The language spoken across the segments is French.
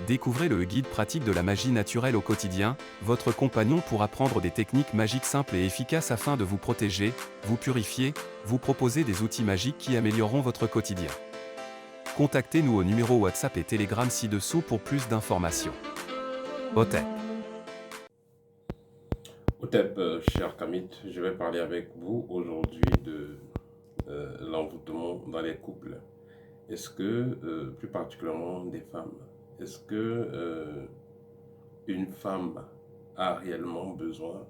Découvrez le guide pratique de la magie naturelle au quotidien. Votre compagnon pourra prendre des techniques magiques simples et efficaces afin de vous protéger, vous purifier, vous proposer des outils magiques qui amélioreront votre quotidien. Contactez-nous au numéro WhatsApp et Telegram ci-dessous pour plus d'informations. Hotep. Hotep, cher Kamit, je vais parler avec vous aujourd'hui de l'envoûtement dans les couples. Est-ce que, plus particulièrement des femmes, est-ce que une femme a réellement besoin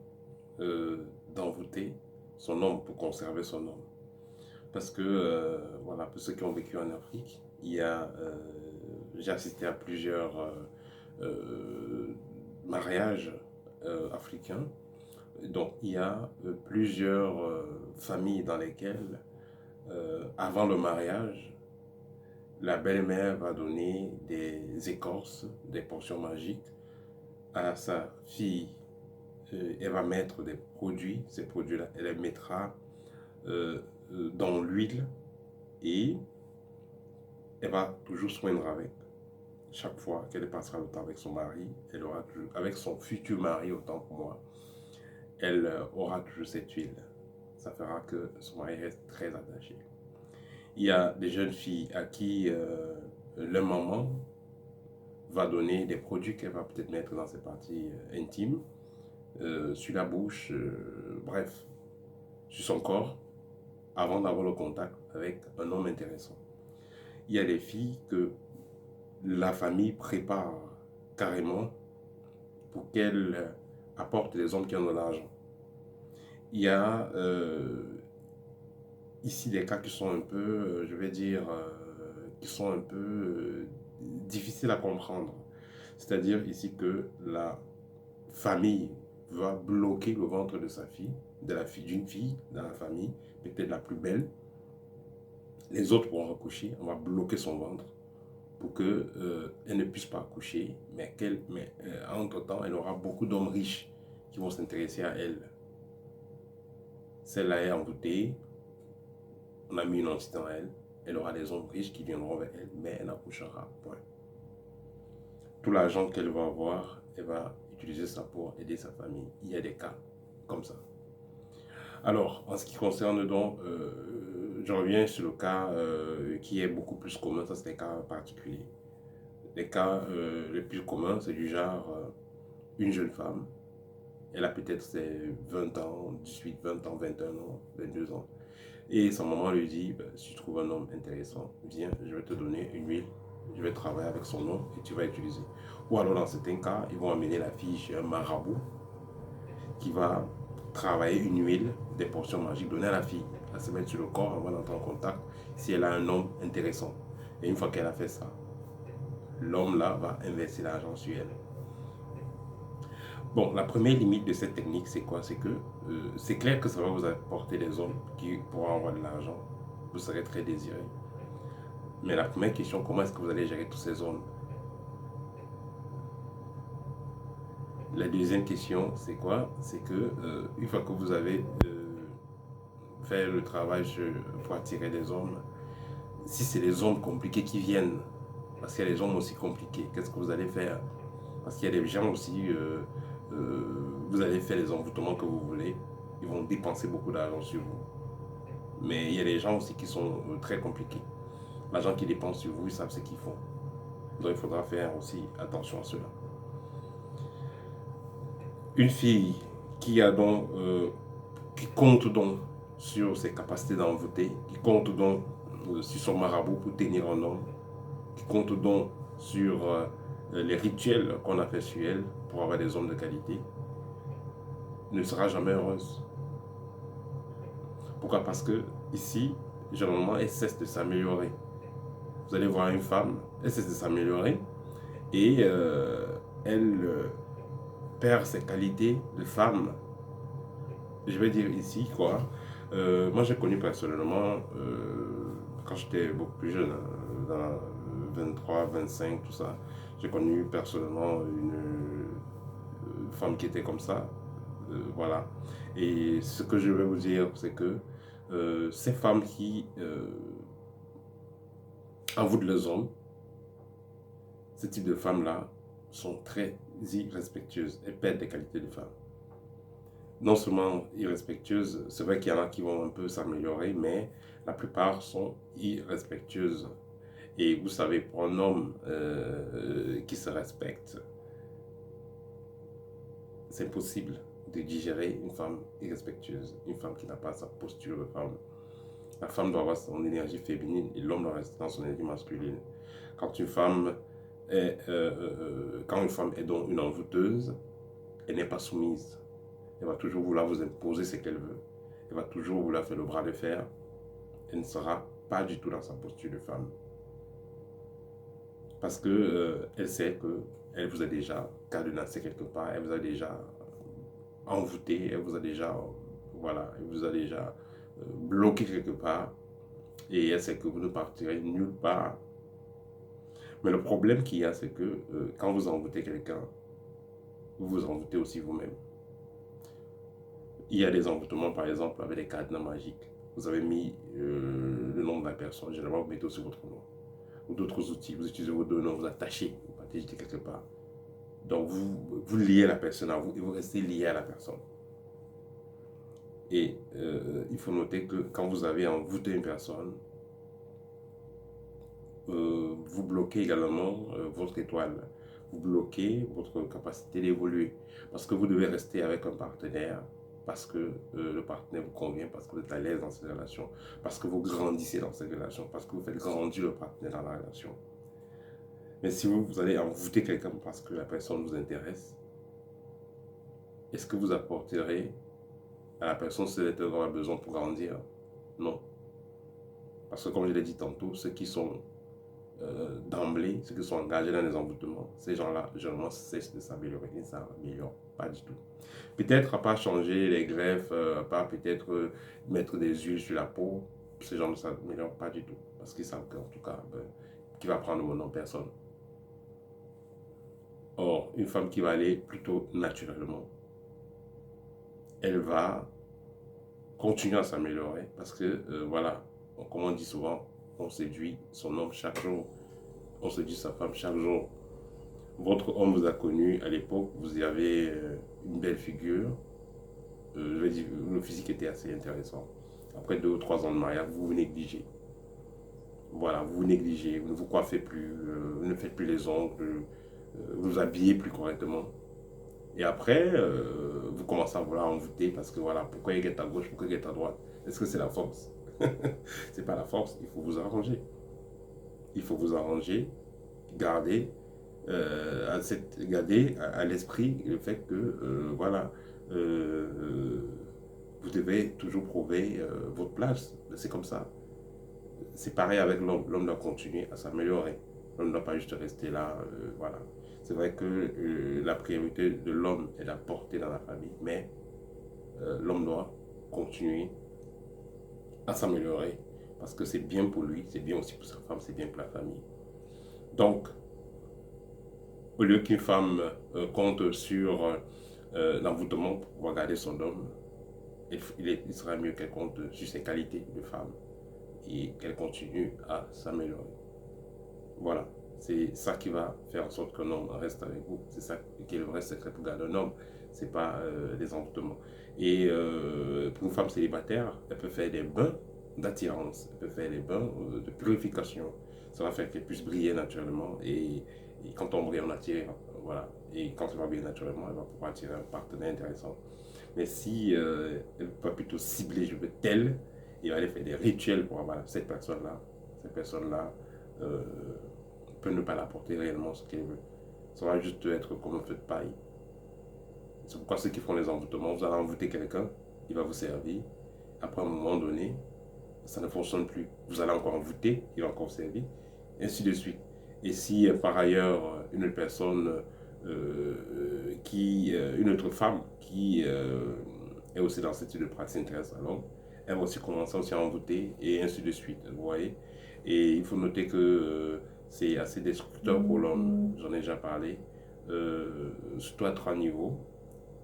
d'envoûter son homme pour conserver son homme? Parce que, voilà, pour ceux qui ont vécu en Afrique, j'ai assisté à plusieurs mariages africains. Donc, il y a plusieurs familles dans lesquelles, avant le mariage, la belle-mère va donner des écorces, des potions magiques à sa fille. Elle va mettre des produits, ces produits-là, elle les mettra dans l'huile et elle va toujours soindre avec. Chaque fois qu'elle passera le temps avec son mari, elle aura toujours, avec son futur mari, autant pour moi, elle aura toujours cette huile. Ça fera que son mari reste très attaché. Il y a des jeunes filles à qui leur maman va donner des produits qu'elle va peut-être mettre dans ses parties intimes, sur la bouche, bref, sur son corps, avant d'avoir le contact avec un homme intéressant. Il y a des filles que la famille prépare carrément pour qu'elles apportent des hommes qui ont de l'argent. Il y a ici des cas qui sont un peu, je vais dire, qui sont un peu difficiles à comprendre. C'est-à-dire ici que la famille va bloquer le ventre de sa fille, d'une fille dans la famille, peut-être la plus belle. Les autres vont accoucher, on va bloquer son ventre pour qu'elle ne puisse pas accoucher, mais entre-temps, elle aura beaucoup d'hommes riches qui vont s'intéresser à elle. Celle-là est envoûtée, on a mis une entité en elle, elle aura des hommes riches qui viendront vers elle, mais elle n'accouchera point. Tout l'argent qu'elle va avoir, elle va utiliser ça pour aider sa famille. Il y a des cas comme ça. Alors, en ce qui concerne donc, je reviens sur le cas qui est beaucoup plus commun, ça c'est des cas particuliers. Les cas les plus communs, c'est du genre une jeune femme, elle a peut-être ses 20 ans, 18, 20 ans, 21 ans, 22 ans. Et sa maman lui dit, si tu trouves un homme intéressant, viens, je vais te donner une huile, je vais travailler avec son nom et tu vas utiliser. Ou alors dans certains cas, ils vont amener la fille chez un marabout qui va travailler une huile, des potions magiques, donner à la fille, à se mettre sur le corps avant d'entrer en contact si elle a un homme intéressant. Et une fois qu'elle a fait ça, l'homme là va investir l'argent sur elle. Bon, la première limite de cette technique, c'est quoi? C'est que c'est clair que ça va vous apporter des hommes qui pourront avoir de l'argent. Vous serez très désiré. Mais la première question, comment est-ce que vous allez gérer tous ces hommes? La deuxième question, c'est quoi? C'est que une fois que vous avez fait le travail pour attirer des hommes, si c'est des hommes compliqués qui viennent, parce qu'il y a des hommes aussi compliqués, qu'est-ce que vous allez faire? Parce qu'il y a des gens aussi, vous allez faire les envoûtements que vous voulez, ils vont dépenser beaucoup d'argent sur vous. Mais il y a des gens aussi qui sont très compliqués. L'argent qu'ils dépensent sur vous, ils savent ce qu'ils font. Donc il faudra faire aussi attention à cela. Une fille qui a donc, qui compte donc sur ses capacités d'envoûter, qui compte donc sur son marabout pour tenir un homme, qui compte donc sur les rituels qu'on a fait sur elle pour avoir des hommes de qualité, ne sera jamais heureuse. Pourquoi? Parce que ici, généralement, elle cesse de s'améliorer. Vous allez voir une femme, elle cesse de s'améliorer et elle perd ses qualités de femme. Je vais dire ici quoi. Moi, j'ai connu personnellement, quand j'étais beaucoup plus jeune, dans 23, 25, tout ça, j'ai connu personnellement une femme qui était comme ça. Voilà. Et ce que je vais vous dire, c'est que ces femmes qui envoûtent les hommes, ce type de femmes-là sont très irrespectueuses et perdent des qualités de femme. Non seulement irrespectueuses, c'est vrai qu'il y en a qui vont un peu s'améliorer, mais la plupart sont irrespectueuses. Et vous savez, pour un homme qui se respecte, c'est impossible de digérer une femme irrespectueuse, une femme qui n'a pas sa posture de femme. La femme doit avoir son énergie féminine et l'homme doit rester dans son énergie masculine. Quand une femme est donc une envoûteuse, elle n'est pas soumise. Elle va toujours vouloir vous imposer ce qu'elle veut. Elle va toujours vouloir faire le bras de fer. Elle ne sera pas du tout dans sa posture de femme. Parce que elle sait qu'elle vous a déjà cadenassé quelque part, elle vous a déjà envoûté, elle vous a déjà, bloqué quelque part. Et elle sait que vous ne partirez nulle part. Mais le problème qu'il y a, c'est que quand vous envoûtez quelqu'un, vous vous envoûtez aussi vous-même. Il y a des envoûtements, par exemple, avec des cadenas magiques. Vous avez mis le nom de la personne, généralement vous mettez aussi votre nom. Ou d'autres outils, vous utilisez vos deux noms, vous attachez, vous partagez quelque part. Donc vous liez la personne à vous et vous restez lié à la personne. Et il faut noter que quand vous avez envoûté une personne, vous bloquez également votre étoile. Vous bloquez votre capacité d'évoluer. Parce que vous devez rester avec un partenaire, parce que le partenaire vous convient, parce que vous êtes à l'aise dans cette relation, parce que vous grandissez dans cette relation, parce que vous faites grandir le partenaire dans la relation. Mais si vous allez envoûter quelqu'un parce que la personne vous intéresse, est-ce que vous apporterez à la personne ce dont elle a besoin pour grandir? Non. Parce que comme je l'ai dit tantôt, ceux qui sont d'emblée, ceux qui sont engagés dans les envoûtements, ces gens-là, généralement, cessent de s'améliorer. Ils ne s'améliorent pas du tout. Peut-être à part changer les greffes, à part peut-être mettre des huiles sur la peau, ces gens ne s'améliorent pas du tout. Parce qu'ils savent qu'en tout cas, qui va prendre mon nom? Personne. Or, une femme qui va aller plutôt naturellement, elle va continuer à s'améliorer parce que, comme on dit souvent, on séduit son homme chaque jour, on séduit sa femme chaque jour. Votre homme vous a connu à l'époque, vous avez une belle figure, je vais dire, le physique était assez intéressant. Après 2 ou 3 ans de mariage, vous vous négligez. Voilà, vous vous négligez, vous ne vous coiffez plus, vous ne faites plus les ongles, vous vous habillez plus correctement. Et après, vous commencez à vouloir envoûter parce que voilà, pourquoi il est à gauche, pourquoi il est à droite? Est-ce que c'est la force? C'est pas la force, il faut vous arranger. Il faut vous arranger, garder à l'esprit le fait que, vous devez toujours prouver votre place. C'est comme ça. C'est pareil avec l'homme. L'homme doit continuer à s'améliorer. L'homme ne doit pas juste rester là, voilà. C'est vrai que la priorité de l'homme est d'apporter dans la famille, mais l'homme doit continuer à s'améliorer parce que c'est bien pour lui, c'est bien aussi pour sa femme, c'est bien pour la famille. Donc, au lieu qu'une femme compte sur l'envoûtement pour pouvoir garder son homme, il sera mieux qu'elle compte sur ses qualités de femme et qu'elle continue à s'améliorer. Voilà. C'est ça qui va faire en sorte qu'un homme reste avec vous. C'est ça qui est le vrai secret pour garder un homme. Ce n'est pas des envoûtements. Et pour une femme célibataire, elle peut faire des bains d'attirance. Elle peut faire des bains de purification. Ça va faire qu'elle puisse briller naturellement. Et quand on brille, on attire. Voilà. Et quand elle va briller naturellement, elle va pouvoir attirer un partenaire intéressant. Mais si elle va plutôt cibler, je veux tel, il va aller faire des rituels pour avoir cette personne-là. Cette personne-là peut ne pas l'apporter réellement ce qu'elle veut. Ça va juste être comme un feu de paille. C'est pourquoi ceux qui font les envoûtements, vous allez envoûter quelqu'un, il va vous servir. Après un moment donné, ça ne fonctionne plus. Vous allez encore envoûter, il va encore servir, ainsi de suite. Et si par ailleurs une personne, une autre femme qui est aussi dans ce type de pratique intéresse à l'homme, elle va aussi commencer aussi à envoûter et ainsi de suite. Vous voyez? Et il faut noter que c'est assez destructeur pour l'homme. J'en ai déjà parlé. Surtout à 3 niveaux.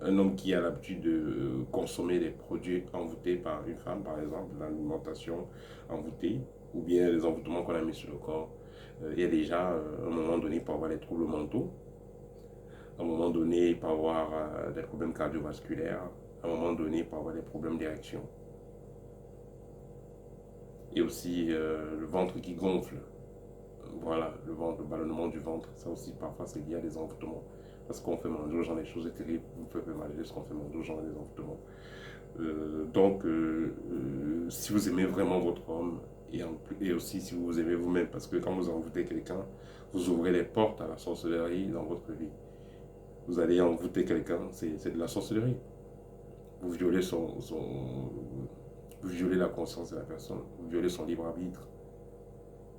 Un homme qui a l'habitude de consommer des produits envoûtés par une femme, par exemple, l'alimentation envoûtée, ou bien les envoûtements qu'on a mis sur le corps, il y a déjà, à un moment donné, il peut avoir des troubles mentaux. À un moment donné, il peut avoir des problèmes cardiovasculaires. À un moment donné, il peut avoir des problèmes d'érection. Et aussi le ventre qui gonfle. Voilà, le ventre, le ballonnement du ventre. Ça aussi, parfois, c'est lié à des envoûtements. Parce qu'on fait manger aux gens des choses terribles. Vous pouvez imaginer ce qu'on fait manger aux gens des envoûtements. Si vous aimez vraiment votre homme, et aussi si vous aimez vous-même, parce que quand vous envoûtez quelqu'un, vous ouvrez les portes à la sorcellerie dans votre vie. Vous allez envoûter quelqu'un, c'est de la sorcellerie. Vous violez vous violez la conscience de la personne, vous violez son libre arbitre.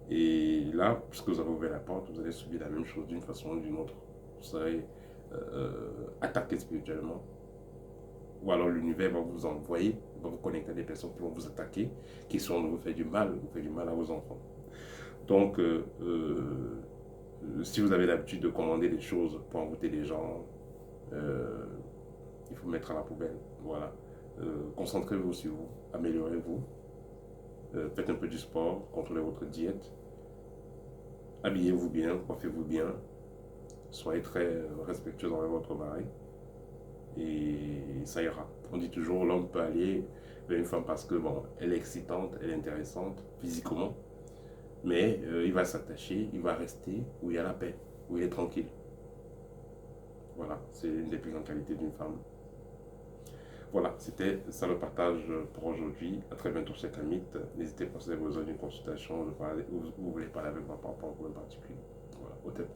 Et là, puisque vous avez ouvert la porte, vous allez subir la même chose d'une façon ou d'une autre. Vous serez attaqué spirituellement. Ou alors l'univers va vous envoyer, va vous connecter à des personnes qui vont vous attaquer, qui sont vous faire du mal, à vos enfants. Donc, si vous avez l'habitude de commander des choses pour envoûter les gens, il faut mettre à la poubelle. Voilà. Concentrez-vous sur vous, améliorez-vous, faites un peu du sport, contrôlez votre diète, habillez-vous bien, coiffez-vous bien, soyez très respectueux envers votre mari et ça ira. On dit toujours l'homme peut aller vers une femme parce que bon, elle est excitante, elle est intéressante physiquement, mais il va s'attacher, il va rester où il y a la paix, où il est tranquille. Voilà, c'est une des plus grandes qualités d'une femme. Voilà, c'était ça le partage pour aujourd'hui. À très bientôt, chers amis. N'hésitez pas si vous avez besoin d'une consultation ou vous voulez parler avec moi par rapport à un problème particulier. Voilà, au tête.